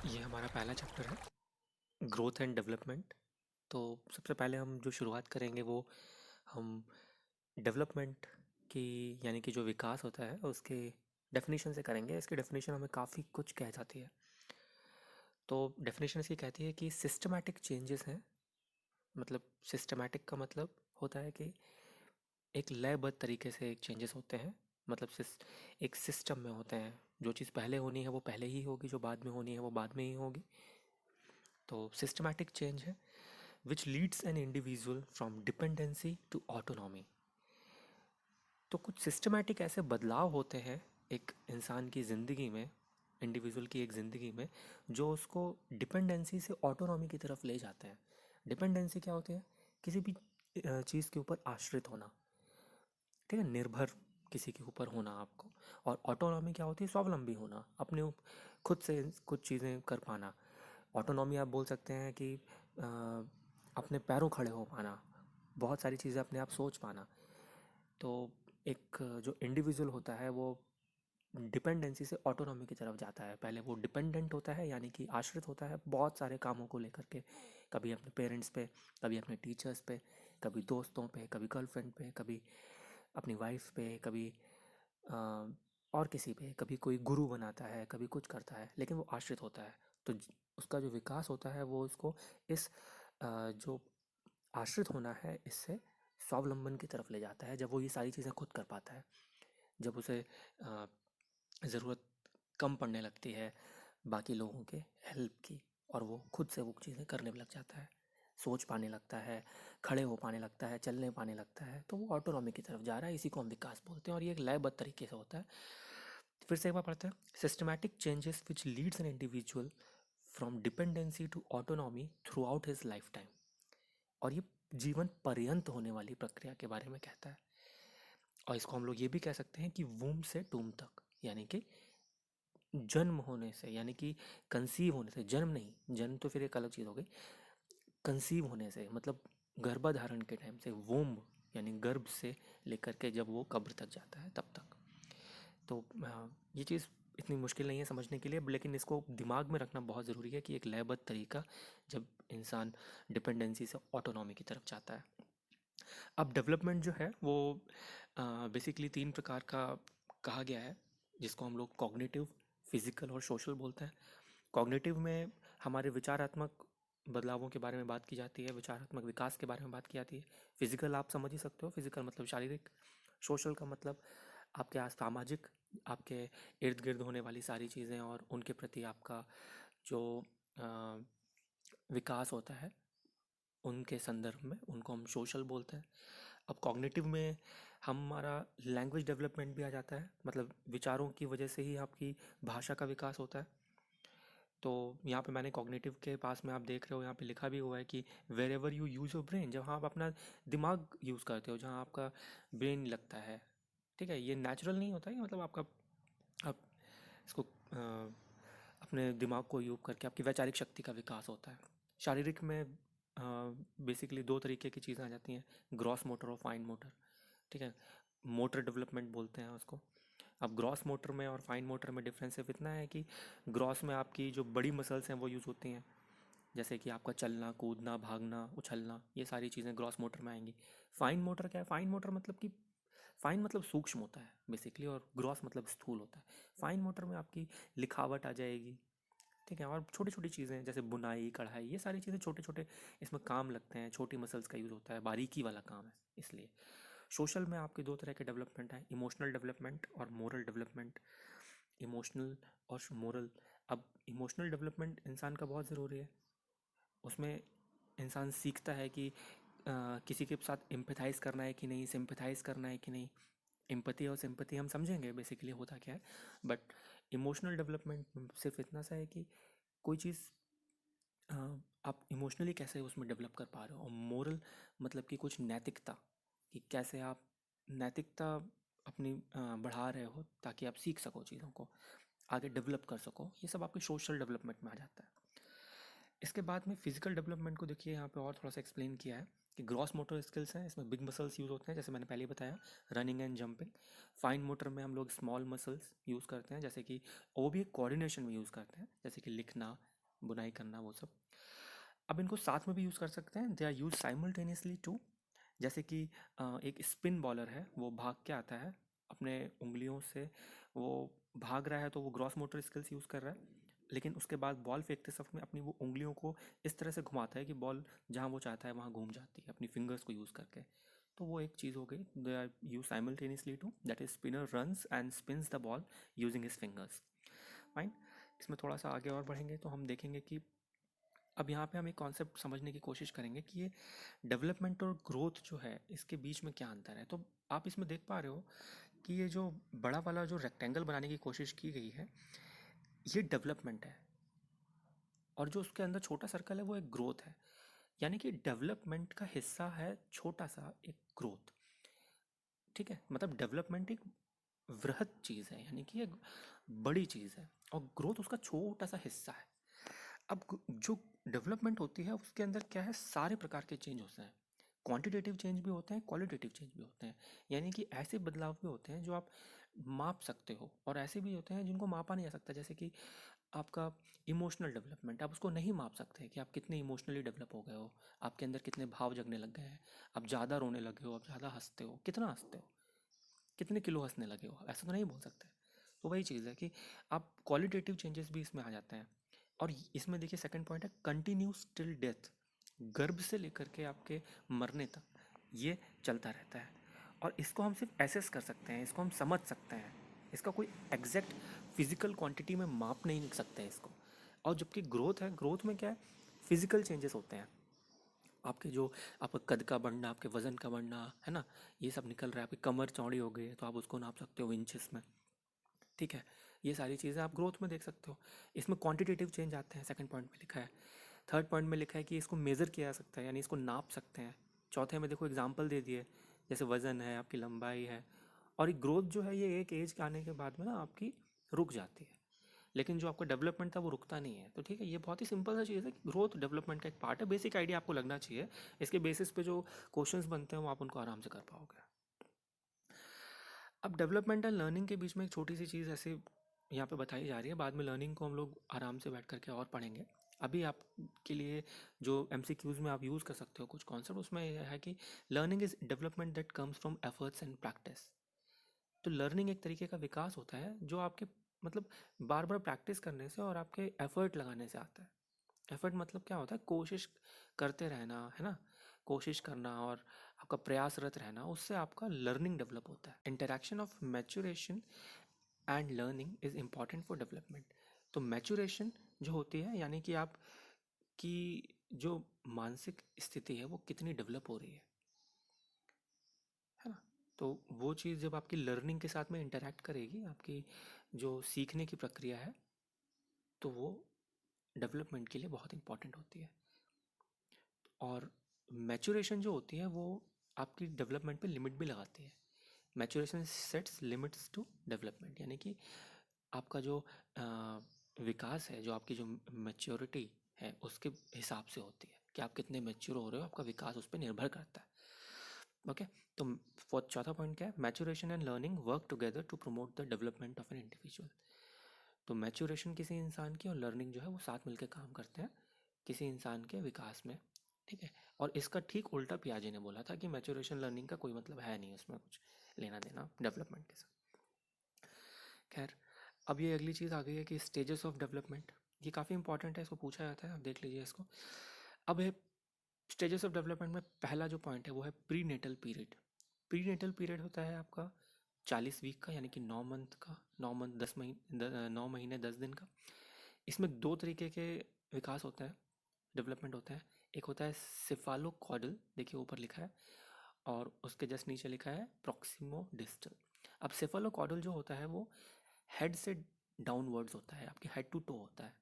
ये हमारा पहला चैप्टर है ग्रोथ एंड डेवलपमेंट। तो सबसे पहले हम जो शुरुआत करेंगे वो हम डेवलपमेंट की यानी कि जो विकास होता है उसके डेफिनेशन से करेंगे। इसकी डेफिनेशन हमें काफ़ी कुछ कह जाती है। तो डेफिनेशन इसकी कहती है कि सिस्टमैटिक चेंजेस हैं। मतलब सिस्टमैटिक का मतलब होता है कि एक लयबद्ध तरीके से एक चेंजेस होते हैं। मतलब एक सिस्टम में होते हैं। जो चीज़ पहले होनी है वो पहले ही होगी, जो बाद में होनी है वो बाद में ही होगी। तो सिस्टमैटिक चेंज है which leads an individual from dependency to autonomy. तो कुछ सिस्टमैटिक ऐसे बदलाव होते हैं एक इंसान की ज़िंदगी में, इंडिविजुअल की एक ज़िंदगी में, जो उसको डिपेंडेंसी से ऑटोनॉमी की तरफ ले जाते हैं। डिपेंडेंसी क्या होती है? किसी भी चीज़ के ऊपर आश्रित होना, ठीक है, निर्भर किसी के ऊपर होना आपको। और ऑटोनॉमी क्या होती है? स्वावलंबी होना, खुद से कुछ चीज़ें कर पाना। ऑटोनॉमी आप बोल सकते हैं कि अपने पैरों खड़े हो पाना, बहुत सारी चीज़ें अपने आप सोच पाना। तो एक जो इंडिविजुअल होता है वो डिपेंडेंसी से ऑटोनॉमी की तरफ जाता है। पहले वो डिपेंडेंट होता है यानी कि आश्रित होता है बहुत सारे कामों को लेकर के, कभी अपने पेरेंट्स पे, कभी अपने टीचर्स पे, कभी दोस्तों पे, कभी गर्लफ्रेंड पे, कभी अपनी वाइफ पे, कभी अ, और किसी पे, कभी कोई गुरु बनाता है, कभी कुछ करता है, लेकिन वो आश्रित होता है। तो उसका जो विकास होता है वो उसको इस जो आश्रित होना है इससे स्वावलंबन की तरफ ले जाता है। जब वो ये सारी चीज़ें खुद कर पाता है, जब उसे ज़रूरत कम पड़ने लगती है बाकी लोगों के हेल्प की, और वो खुद से वो चीज़ें करने लग जाता है, सोच पाने लगता है, खड़े हो पाने लगता है, चलने पाने लगता है, तो वो ऑटोनॉमी की तरफ जा रहा है। इसी को हम विकास बोलते हैं और ये एक लयबद्ध तरीके से होता है। फिर से एक बार पढ़ते हैं। Systematic changes which leads an individual from dependency to autonomy throughout his life time. और ये जीवन पर्यंत होने वाली प्रक्रिया के बारे में कहता है। और इसको हम लोग ये भी कह सकते हैं कि वूम से टूम तक, यानी कि जन्म होने से, यानी कि कंसीव होने से, जन्म नहीं, जन्म तो फिर एक अलग चीज़ हो गई, कंसीव होने से मतलब गर्भाधारण के टाइम से, वोम यानी गर्भ से लेकर के जब वो कब्र तक जाता है तब तक। तो ये चीज़ इतनी मुश्किल नहीं है समझने के लिए, लेकिन इसको दिमाग में रखना बहुत ज़रूरी है कि एक लयबद्ध तरीका जब इंसान डिपेंडेंसी से ऑटोनॉमी की तरफ जाता है। अब डेवलपमेंट जो है वो बेसिकली तीन प्रकार का कहा गया है, जिसको हम लोग कॉग्निटिव, फिजिकल और सोशल बोलते हैं। कॉग्निटिव में हमारे विचारात्मक बदलावों के बारे में बात की जाती है, विचारात्मक विकास के बारे में बात की जाती है। फिजिकल आप समझ ही सकते हो, फिजिकल मतलब शारीरिक। सोशल का मतलब आपके आस सामाजिक, आपके इर्द गिर्द होने वाली सारी चीज़ें और उनके प्रति आपका जो अ, विकास होता है उनके संदर्भ में, उनको हम सोशल बोलते हैं। अब कॉग्निटिव में हमारा लैंग्वेज डेवलपमेंट भी आ जाता है, मतलब विचारों की वजह से ही आपकी भाषा का विकास होता है। तो यहाँ पे मैंने कॉग्निटिव के पास में आप देख रहे हो, यहाँ पे लिखा भी हुआ है कि wherever you use your brain, जहाँ आप अपना दिमाग यूज़ करते हो, जहाँ आपका ब्रेन लगता है। ठीक है, ये नेचुरल नहीं होता है कि मतलब आप इसको अपने दिमाग को यूज करके आपकी वैचारिक शक्ति का विकास होता है। शारीरिक में बेसिकली दो तरीके की चीज़ें आ जाती हैं, ग्रॉस मोटर और फाइन मोटर। ठीक है, मोटर डेवलपमेंट बोलते हैं उसको। अब ग्रॉस मोटर में और फाइन मोटर में डिफरेंस सिर्फ इतना है कि ग्रॉस में आपकी जो बड़ी मसल्स हैं वो यूज़ होती हैं, जैसे कि आपका चलना, कूदना, भागना, उछलना, ये सारी चीज़ें ग्रॉस मोटर में आएंगी। फाइन मोटर क्या है? फाइन मोटर मतलब कि फाइन मतलब सूक्ष्म होता है बेसिकली, और ग्रॉस मतलब स्थूल होता है। फाइन मोटर में आपकी लिखावट आ जाएगी, ठीक है, और छोटी छोटी चीज़ें जैसे बुनाई, कढ़ाई, ये सारी चीज़ें छोटे छोटे इसमें काम लगते हैं, छोटी मसल्स का यूज़ होता है, बारीकी वाला काम है इसलिए। सोशल में आपके दो तरह के डेवलपमेंट हैं, इमोशनल डेवलपमेंट और मोरल डेवलपमेंट। इमोशनल और मोरल। अब इमोशनल डेवलपमेंट इंसान का बहुत ज़रूरी है। उसमें इंसान सीखता है कि किसी के साथ एम्पैथाइज़ करना है कि नहीं, सिंपैथाइज़ करना है कि नहीं। एम्पैथी और सिंपैथी हम समझेंगे बेसिकली होता क्या है। बट इमोशनल डेवलपमेंट सिर्फ इतना सा है कि कोई चीज़ अ, आप इमोशनली कैसे उसमें डेवलप कर पा रहे हो। और मोरल मतलब कि कुछ नैतिकता, कि कैसे आप नैतिकता अपनी बढ़ा रहे हो ताकि आप सीख सको चीज़ों को, आगे डेवलप कर सको। ये सब आपके सोशल डेवलपमेंट में आ जाता है। इसके बाद में फिजिकल डेवलपमेंट को देखिए, यहाँ पे और थोड़ा सा एक्सप्लेन किया है कि ग्रॉस मोटर स्किल्स हैं, इसमें बिग मसल्स यूज़ होते हैं जैसे मैंने पहले ही बताया, running and jumping. Fine motor में हम लोग स्मॉल मसल्स यूज़ करते हैं, जैसे कि वो भी एक कोऑर्डिनेशन में यूज़ करते हैं, जैसे कि लिखना, बुनाई करना वो सब। अब इनको साथ में भी यूज़ कर सकते हैं, they are use simultaneously too. जैसे कि एक स्पिन बॉलर है, वो भाग के आता है अपने उंगलियों से, वो भाग रहा है तो वो ग्रॉस मोटर स्किल्स यूज़ कर रहा है, लेकिन उसके बाद बॉल फेंकते समय अपनी वो उंगलियों को इस तरह से घुमाता है कि बॉल जहाँ वो चाहता है वहाँ घूम जाती है अपनी फिंगर्स को यूज़ करके। तो वो एक चीज़ हो गई, they are use simultaneously too, that is spinner runs and spins the ball using his fingers. Fine. इसमें थोड़ा सा आगे और बढ़ेंगे तो हम देखेंगे कि अब यहाँ पे हम एक कॉन्सेप्ट समझने की कोशिश करेंगे कि ये डेवलपमेंट और ग्रोथ जो है इसके बीच में क्या अंतर है। तो आप इसमें देख पा रहे हो कि ये जो बड़ा वाला जो रेक्टेंगल बनाने की कोशिश की गई है, ये डेवलपमेंट है, और जो उसके अंदर छोटा सर्कल है वो एक ग्रोथ है। यानी कि डेवलपमेंट का हिस्सा है छोटा सा एक ग्रोथ। ठीक है, मतलब डेवलपमेंट एक वृहद चीज़ है, यानी कि एक बड़ी चीज़ है, और ग्रोथ उसका छोटा सा हिस्सा है। अब जो डेवलपमेंट होती है उसके अंदर क्या है, सारे प्रकार के चेंज होते हैं। क्वांटिटेटिव चेंज भी होते हैं, क्वालिटेटिव चेंज भी होते हैं। यानी कि ऐसे बदलाव भी होते हैं जो आप माप सकते हो, और ऐसे भी होते हैं जिनको मापा नहीं जा सकता। जैसे कि आपका इमोशनल डेवलपमेंट, आप उसको नहीं माप सकते कि आप कितने इमोशनली डेवलप हो गए हो, आपके अंदर कितने भाव जगने लग गए हैं, आप ज़्यादा रोने लगे हो, आप ज़्यादा हंसते हो, कितना हंसते हो, कितने किलो हंसने लगे हो, ऐसा तो नहीं बोल सकते। तो वही चीज़ है कि आप क्वालिटेटिव चेंजेस भी इसमें आ जाते हैं। और इसमें देखिए सेकंड पॉइंट है कंटिन्यूस टिल डेथ, गर्भ से लेकर के आपके मरने तक ये चलता रहता है। और इसको हम सिर्फ एसेस कर सकते हैं, इसको हम समझ सकते हैं, इसका कोई एग्जैक्ट फिजिकल क्वांटिटी में माप नहीं सकते हैं इसको। और जबकि ग्रोथ है, ग्रोथ में क्या है, फिजिकल चेंजेस होते हैं। आपके जो आपका कद का बढ़ना, आपके वज़न का बढ़ना, है ना, ये सब निकल रहा है। आपकी कमर चौड़ी हो गई है तो आप उसको नाप सकते हो इंचेस में। ठीक है, ये सारी चीज़ें आप ग्रोथ में देख सकते हो। इसमें क्वांटिटेटिव चेंज आते हैं, सेकंड पॉइंट में लिखा है। थर्ड पॉइंट में लिखा है कि इसको मेज़र किया जा सकता है, यानी इसको नाप सकते हैं। चौथे में देखो एग्जाम्पल दे दिए, जैसे वज़न है, आपकी लंबाई है। और ये ग्रोथ जो है ये एक एज के आने के बाद में ना आपकी रुक जाती है, लेकिन जो आपका डेवलपमेंट था वो रुकता नहीं है। तो ठीक है, ये बहुत ही सिंपल सा चीज़ है कि ग्रोथ डेवलपमेंट का एक पार्ट है। बेसिक आइडिया आपको लगना चाहिए, इसके बेसिस पे जो क्वेश्चंस बनते हैं वो आप उनको आराम से कर पाओगे। अब डेवलपमेंट एंड लर्निंग के बीच में एक छोटी सी चीज़ ऐसे यहाँ पे बताई जा रही है, बाद में लर्निंग को हम लोग आराम से बैठ करके और पढ़ेंगे। अभी आपके लिए जो एमसीक्यूज़ में आप यूज़ कर सकते हो कुछ कॉन्सेप्ट, उसमें यह है कि learning is development that comes from efforts and practice. तो लर्निंग एक तरीके का विकास होता है जो आपके मतलब बार बार प्रैक्टिस करने से और आपके एफर्ट लगाने से आता है। एफर्ट मतलब क्या होता है, कोशिश करते रहना, है ना, कोशिश करना और आपका प्रयासरत रहना, उससे आपका लर्निंग डेवलप होता है। Interaction of maturation and learning is important for development. तो मैच्योरेशन जो होती है, यानी कि आप की जो मानसिक स्थिति है वो कितनी डेवलप हो रही है ना। तो वो चीज़ जब आपकी लर्निंग के साथ में इंटरेक्ट करेगी, आपकी जो सीखने की प्रक्रिया है, तो वो डेवलपमेंट के लिए बहुत इंपॉर्टेंट होती है। और मैच्योरेशन जो होती है वो आपकी डेवलपमेंट पे लिमिट भी लगाती है। Maturation sets limits to development, यानी कि आपका जो विकास है, जो आपकी जो मैच्योरिटी है उसके हिसाब से होती है कि आप कितने मैच्योर हो रहे हो, आपका विकास उस पर निर्भर करता है। ओके। तो चौथा पॉइंट क्या है, maturation and learning work together to promote the development of an individual. तो मैच्योरेशन किसी इंसान की और लर्निंग जो है वो साथ मिलकर काम करते हैं किसी इंसान के विकास में। ठीक है। और इसका ठीक उल्टा पियाजे ने बोला था कि मैच्योरेशन लर्निंग का कोई मतलब है नहीं, उसमें कुछ लेना देना डेवलपमेंट के साथ। खैर, अब ये अगली चीज़ आ गई है कि स्टेजेस ऑफ डेवलपमेंट, ये काफ़ी इंपॉर्टेंट है, इसको पूछा जाता है, आप देख लीजिए इसको। अब है स्टेजेस ऑफ डेवलपमेंट में पहला जो पॉइंट है वो है prenatal period. Prenatal period होता है आपका 40 वीक का, यानी कि 9 मंथ का, 9 मंथ 10 महीने 9 महीने 10 दिन का। इसमें दो तरीके के विकास होता है, डेवलपमेंट होता है। एक होता है सिफालोकॉडल, देखिए ऊपर लिखा है, और उसके जस्ट नीचे लिखा है प्रॉक्सिमो डिस्टल। अब सेफालोकॉडल जो होता है वो हेड से डाउनवर्ड्स होता है, आपके हेड टू टो होता है,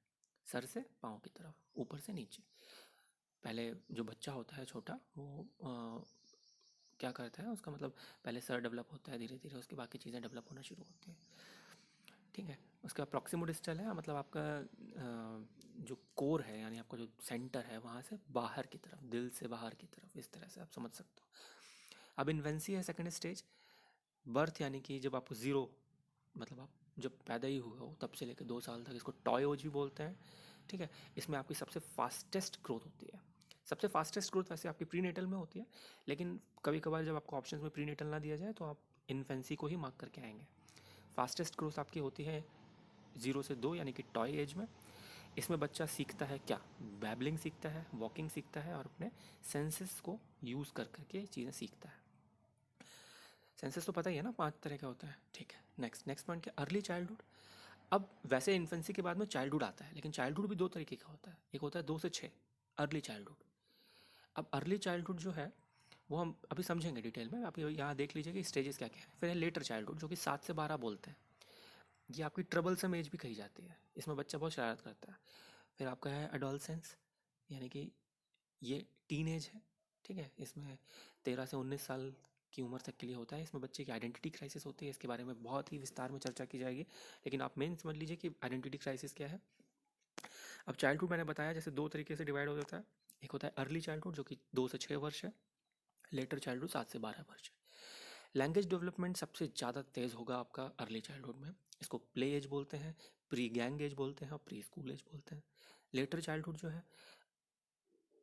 सर से पाँव की तरफ, ऊपर से नीचे। पहले जो बच्चा होता है छोटा, वो क्या करता है, उसका मतलब पहले सर डेवलप होता है, धीरे धीरे उसकी बाकी चीज़ें डेवलप होना शुरू होती हैं। ठीक है। उसके बाद प्रॉक्सिमो डिस्टल है, मतलब आपका जो कोर है, यानी आपका जो सेंटर है वहाँ से बाहर की तरफ, दिल से बाहर की तरफ, इस तरह से आप समझ सकते हो। अब इन्वेंसी है सेकंड स्टेज, बर्थ, यानी कि जब आपको ज़ीरो, मतलब आप जब पैदा ही हुए हो तब से लेकर 2 साल तक, इसको टॉय एज भी बोलते हैं, ठीक है। इसमें आपकी सबसे फास्टेस्ट ग्रोथ होती है। सबसे फास्टेस्ट ग्रोथ वैसे आपकी प्रीनेटल में होती है, लेकिन कभी कभार जब आपको ऑप्शंस में प्रीनेटल ना दिया जाए तो आप इन्फेंसी को ही मार्क करके आएंगे। फास्टेस्ट ग्रोथ आपकी होती है 0 से 2 यानी कि टॉय एज में। इसमें बच्चा सीखता है क्या? बैबलिंग सीखता है, वॉकिंग सीखता है और अपने सेंसेस को यूज़ कर करके चीज़ें सीखता है। सेंसेस तो पता ही है ना, 5 तरह का होता है। ठीक है, नेक्स्ट नेक्स्ट पॉइंट क्या? Early childhood. अब वैसे इन्फेंसी के बाद में चाइल्डहुड आता है, लेकिन चाइल्डहुड भी 2 तरीके का होता है। एक होता है 2 से 6, अर्ली चाइल्डहुड। अब अर्ली चाइल्डहुड जो है वो हम अभी समझेंगे डिटेल में। आप यहाँ देख लीजिए कि स्टेजेस क्या क्या है। फिर है लेटर चाइल्डहुड जो कि 7 से 12 बोलते हैं। ये आपकी ट्रबलसम एज भी कही जाती है, इसमें बच्चा बहुत शरारत करता है। फिर आपका है एडोलसेंस, यानी कि ये टीन एज है। ठीक है, इसमें 13 से 19 साल की उम्र तक के लिए होता है। इसमें बच्चे की आइडेंटिटी क्राइसिस होती है, इसके बारे में बहुत ही विस्तार में चर्चा की जाएगी, लेकिन आप मेन समझ लीजिए कि आइडेंटिटी क्राइसिस क्या है। अब चाइल्डहुड मैंने बताया जैसे 2 तरीके से डिवाइड हो जाता है। एक होता है अर्ली चाइल्डहुड जो कि 2 से 6 वर्ष है, लेटर चाइल्डहुड 7 से 12 वर्ष है। लैंग्वेज डेवलपमेंट सबसे ज़्यादा तेज़ होगा आपका अर्ली चाइल्डहुड में। इसको प्ले एज बोलते हैं, प्री गैंग एज बोलते हैं और प्री स्कूल एज बोलते हैं। लेटर चाइल्डहुड जो है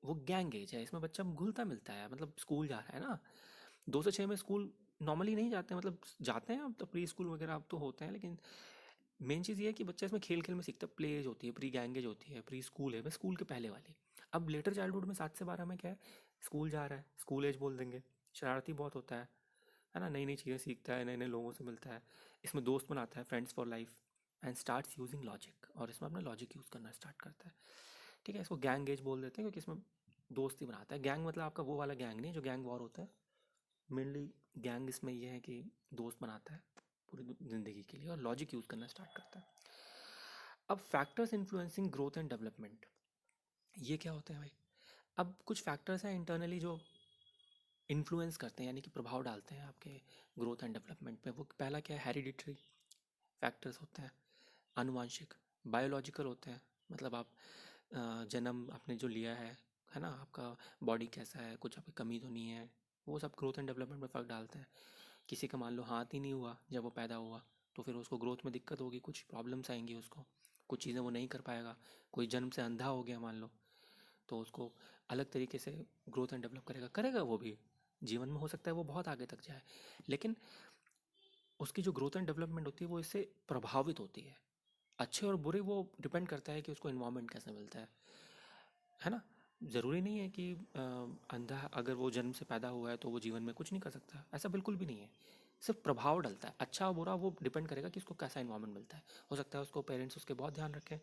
वो गैंग एज है, इसमें बच्चा घुलता मिलता है, मतलब स्कूल जा रहा है ना। 2 से 6 में स्कूल नॉर्मली नहीं जाते, मतलब जाते हैं अब तो, प्री स्कूल वगैरह अब तो होते हैं, लेकिन मेन चीज़ ये है कि बच्चा इसमें खेल खेल में सीखता है। प्ले एज होती है, प्री गैंग एज होती है, प्री स्कूल है, बस स्कूल के पहले वाली। अब लेटर चाइल्डहुड में 7 से 12 में क्या है, स्कूल जा रहा है, स्कूल एज बोल देंगे। शरारती बहुत होता है ना, नई नई चीज़ें सीखता है, नए नए लोगों से मिलता है, इसमें दोस्त बनाता है, friends for life, and starts using logic, और इसमें अपना लॉजिक यूज़ करना स्टार्ट करता है। ठीक है, इसको गैंग एज बोल देते हैं क्योंकि इसमें दोस्ती बनाता है। गैंग मतलब आपका वो वाला गैंग नहीं जो गैंग वॉर होता है, मेनली गैंग इसमें ये है कि दोस्त बनाता है पूरी ज़िंदगी के लिए और लॉजिक यूज़ करना स्टार्ट करता है। अब factors influencing growth and development, ये क्या होते हैं भाई? अब कुछ फैक्टर्स हैं इंटरनली जो इन्फ्लुएंस करते हैं, यानी कि प्रभाव डालते हैं आपके ग्रोथ एंड डेवलपमेंट पे। वो पहला क्या है? हेरिडिटरी फैक्टर्स होते हैं, आनुवांशिक। बायोलॉजिकल होते हैं, मतलब आप जन्म आपने जो लिया है ना, आपका बॉडी कैसा है, कुछ आपकी कमी तो नहीं है, वो सब ग्रोथ एंड डेवलपमेंट में फ़र्क डालते हैं। किसी का मान लो हाथ ही नहीं हुआ जब वो पैदा हुआ, तो फिर उसको ग्रोथ में दिक्कत होगी, कुछ प्रॉब्लम्स आएंगी उसको, कुछ चीज़ें वो नहीं कर पाएगा। कोई जन्म से अंधा हो गया मान लो, तो उसको अलग तरीके से ग्रोथ एंड डेवलप करेगा, करेगा वो भी जीवन में, हो सकता है वो बहुत आगे तक जाए, लेकिन उसकी जो ग्रोथ एंड डेवलपमेंट होती है वो इससे प्रभावित होती है। अच्छे और बुरे वो डिपेंड करता है कि उसको इन्वायरमेंट कैसे मिलता है ना। ज़रूरी नहीं है कि अंधा अगर वो जन्म से पैदा हुआ है तो वो जीवन में कुछ नहीं कर सकता, ऐसा बिल्कुल भी नहीं है। सिर्फ प्रभाव डलता है, अच्छा और बुरा वो डिपेंड करेगा कि उसको कैसा इन्वायरमेंट मिलता है। हो सकता है उसको पेरेंट्स उसके बहुत ध्यान रखें,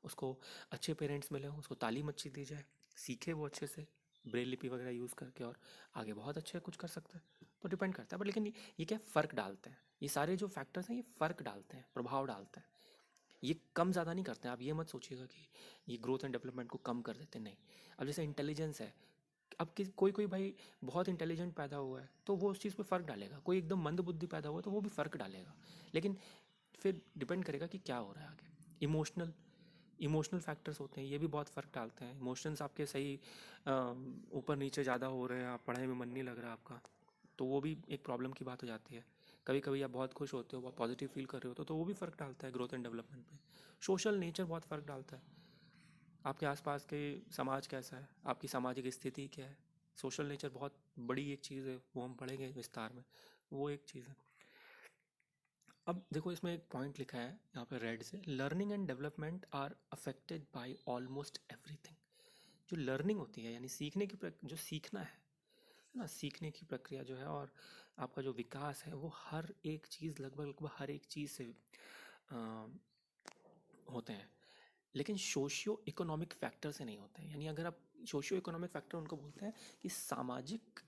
उसको अच्छे पेरेंट्स मिले हों, उसको तालीम अच्छी दी जाए, सीखे वो अच्छे से ब्रेल लिपि वगैरह यूज़ करके, और आगे बहुत अच्छे कुछ कर सकता है। तो डिपेंड करता है, बट लेकिन ये क्या फ़र्क डालते हैं, ये सारे जो फैक्टर्स हैं ये फ़र्क डालते हैं, प्रभाव डालते हैं। ये कम ज़्यादा नहीं करते हैं। आप ये मत सोचिएगा कि ये ग्रोथ एंड डेवलपमेंट को कम कर देते, नहीं। अब जैसे इंटेलिजेंस है, अब कोई कोई भाई बहुत इंटेलिजेंट पैदा हुआ है तो वो उस चीज़ पे फ़र्क डालेगा, कोई एकदम मंद बुद्धि पैदा हुआ है तो वो भी फ़र्क डालेगा, लेकिन फिर डिपेंड करेगा कि क्या हो रहा है आगे। इमोशनल इमोशनल फैक्टर्स होते हैं, ये भी बहुत फ़र्क डालते हैं। इमोशंस आपके सही ऊपर नीचे ज़्यादा हो रहे हैं, आप पढ़ाई में मन नहीं लग रहा आपका, तो वो भी एक प्रॉब्लम की बात हो जाती है। कभी कभी आप बहुत खुश होते हो, बहुत पॉजिटिव फील कर रहे हो तो वो भी फ़र्क डालता है ग्रोथ एंड डेवलपमेंट पे। सोशल नेचर बहुत फ़र्क डालता है, आपके आसपास के समाज कैसा है, आपकी सामाजिक स्थिति क्या है। सोशल नेचर बहुत बड़ी एक चीज़ है, वो हम पढ़ेंगे विस्तार में, वो एक चीज़ है। अब देखो इसमें एक पॉइंट लिखा है यहाँ पे रेड से, learning and development are affected by almost everything. जो लर्निंग होती है यानी सीखने की जो सीखना है ना, सीखने की प्रक्रिया जो है, और आपका जो विकास है, वो हर एक चीज़ लगभग लगभग हर एक चीज़ से अ, होते हैं, लेकिन सोशियो इकोनॉमिक फैक्टर से नहीं होते हैं। यानी अगर आप सोशियो इकोनॉमिक फैक्टर उनको बोलते हैं कि सामाजिक,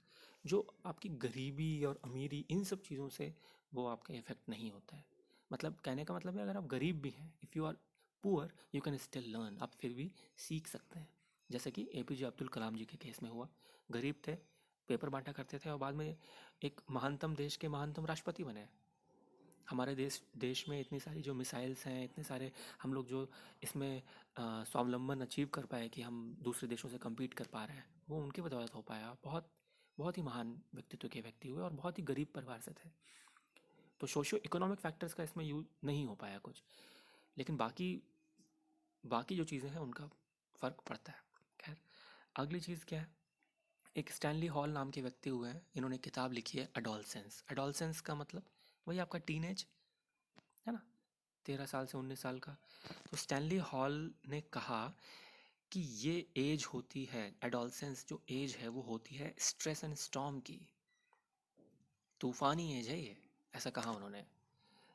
जो आपकी गरीबी और अमीरी, इन सब चीज़ों से वो आपका इफेक्ट नहीं होता है। मतलब कहने का मतलब है, अगर आप गरीब भी हैं, if you are poor you can still learn, आप फिर भी सीख सकते हैं। जैसे कि एपीजे अब्दुल कलाम जी के केस में हुआ, गरीब थे, पेपर बांटा करते थे और बाद में एक महानतम देश के महानतम राष्ट्रपति बने। हमारे देश देश में इतनी सारी जो मिसाइल्स हैं, इतने सारे हम लोग जो इसमें स्वावलंबन अचीव कर पाए कि हम दूसरे देशों से compete कर पा रहे हैं, वो उनकी बदौलत हो पाया। बहुत बहुत ही महान व्यक्तित्व के व्यक्ति हुए और बहुत ही गरीब परिवार से थे। तो सोशियो इकोनॉमिक फैक्टर्स का इसमें यूज नहीं हो पाया कुछ, लेकिन बाकी बाकी जो चीज़ें हैं उनका फ़र्क पड़ता है। खैर, अगली चीज़ क्या है, एक स्टैनली हॉल नाम के व्यक्ति हुए हैं, इन्होंने किताब लिखी है एडोलसेंस। एडोलसेंस का मतलब वही आपका टीनेज, है ना, 13 साल से 19 साल का। तो स्टैनली हॉल ने कहा कि ये एज होती है, एडोलसेंस जो एज है वो होती है स्ट्रेस एंड स्टॉर्म की, तूफानी एज है ये, ऐसा कहा उन्होंने।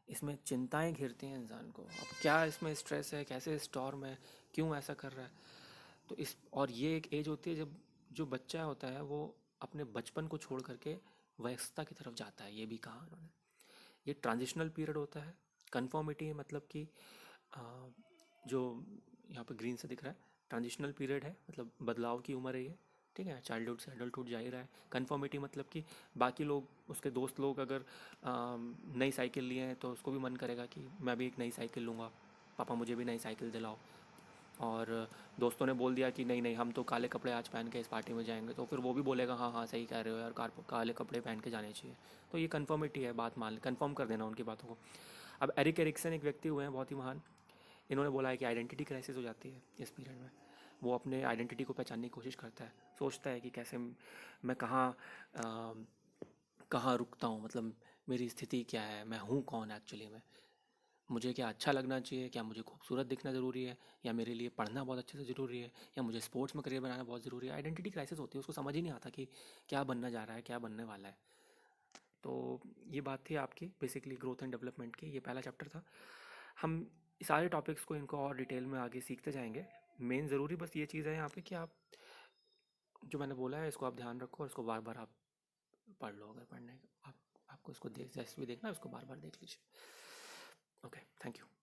इसमें चिंताएं घिरती हैं इंसान को, अब क्या इसमें स्ट्रेस है, कैसे स्टॉर्म है, क्यों ऐसा कर रहा है। तो इस और ये एक एज होती है जब जो बच्चा होता है वो अपने बचपन को छोड़ करके वयस्कता की तरफ जाता है, ये भी कहा उन्होंने। ये ट्रांजिशनल पीरियड होता है। कन्फर्मिटी मतलब कि अ, जो यहाँ पे ग्रीन से दिख रहा है, ट्रांजिशनल पीरियड है, मतलब बदलाव की उम्र है ये, ठीक है, चाइल्डहुड से एडल्टहुड जा ही रहा है। कन्फर्मिटी मतलब कि बाकी लोग, उसके दोस्त लोग अगर नई साइकिल लिए हैं तो उसको भी मन करेगा कि मैं भी एक नई साइकिल लूँगा, पापा मुझे भी नई साइकिल दिलाओ। और दोस्तों ने बोल दिया कि नहीं नहीं हम तो काले कपड़े आज पहन के इस पार्टी में जाएंगे, तो फिर वो भी बोलेगा हाँ हाँ सही कह रहे हो यार, काले कपड़े पहन के जाने चाहिए। तो ये कन्फर्मिटी है, बात मान कन्फर्म कर देना उनकी बातों को। अब एरिक एरिक्सन एक व्यक्ति हुए हैं बहुत ही महान, इन्होंने बोला है कि आइडेंटिटी क्राइसिस हो जाती है इस पीरियड में। वो अपने आइडेंटिटी को पहचानने की कोशिश करता है, सोचता है कि कैसे मैं कहाँ रुकता हूँ, मतलब मेरी स्थिति क्या है, मैं हूँ कौन एक्चुअली में, मुझे क्या अच्छा लगना चाहिए, क्या मुझे खूबसूरत दिखना ज़रूरी है, या मेरे लिए पढ़ना बहुत अच्छे से ज़रूरी है, या मुझे स्पोर्ट्स में करियर बनाना बहुत ज़रूरी है। आइडेंटिटी क्राइसिस होती है, उसको समझ ही नहीं आता कि क्या बनना जा रहा है, क्या बनने वाला है। तो ये बात थी आपकी बेसिकली ग्रोथ एंड डेवलपमेंट की, ये पहला चैप्टर था। हम सारे टॉपिक्स को इनको और डिटेल में आगे सीखते जाएंगे। मेन ज़रूरी बस ये चीज़ है यहाँ पे कि आप जो मैंने बोला है इसको आप ध्यान रखो, और इसको बार बार आप पढ़ लो, अगर पढ़ने आप आपको इसको देख जैसे भी देखना है उसको बार बार देख लीजिए। Okay, thank you.